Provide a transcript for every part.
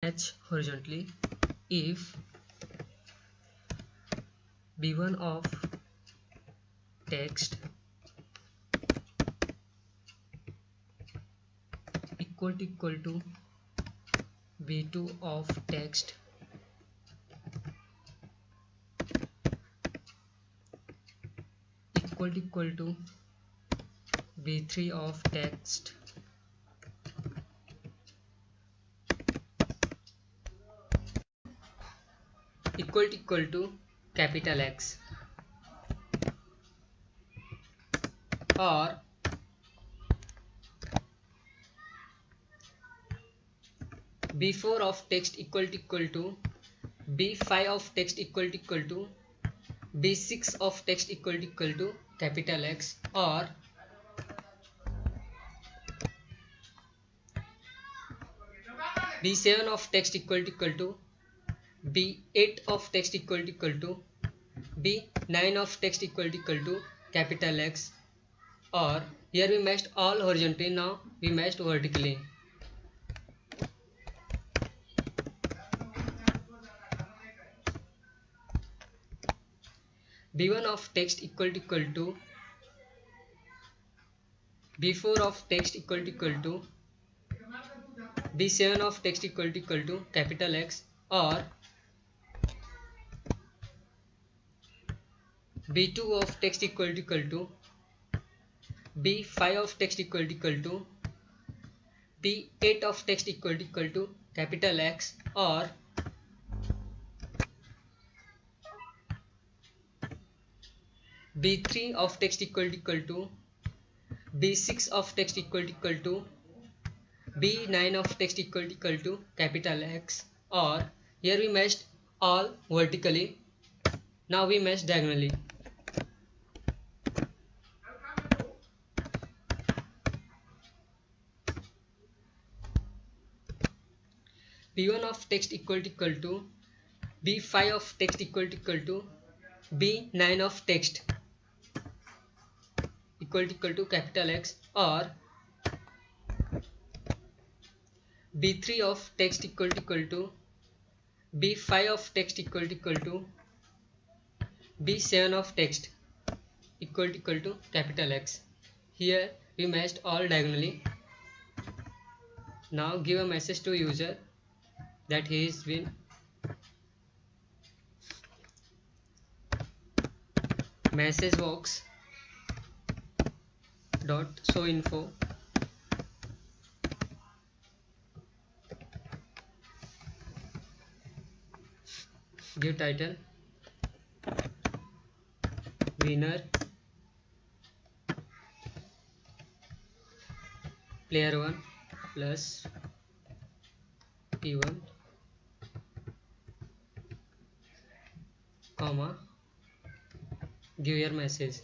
match horizontally if b1 of text equal to b2 of text equal to b3 of text equal to capital X, or b4 of text equal to b5 of text equal to b6 of text equal to capital X, or b7 of text equal to b8 of text equal to b9 of text equal to capital X, or here we matched all horizontally, now we matched vertically. b1 of text equal to b4 of text equal to b7 of text equal to capital X, or b2 of text equal to b5 of text equal to b8 of text equal to capital X, or b3 of text equal to b6 of text equal to b9 of text equal to capital X, or here we matched all vertically, now we match diagonally. b1 of text equal to b5 of text equal to b9 of text equal to capital X, or b3 of text equal to b5 of text equal to b7 of text equal to capital X. Here we matched all diagonally. Now give a message to user that he is been message box dot show info give title winner player 1 plus p1 comma give your message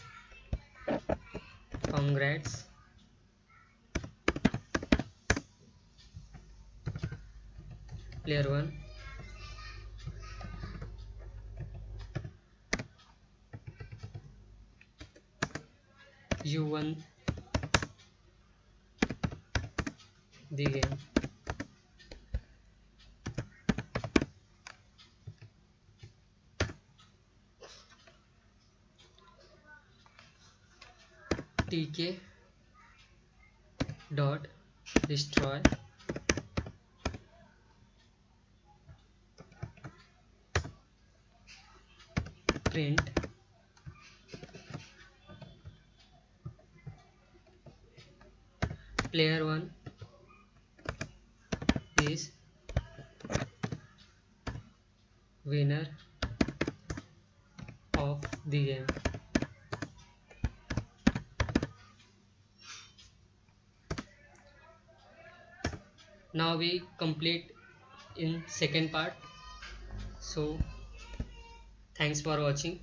congrats player 1 you won the game. tk dot destroy print player 1 is winner of the game. Now we complete in second part. So thanks for watching.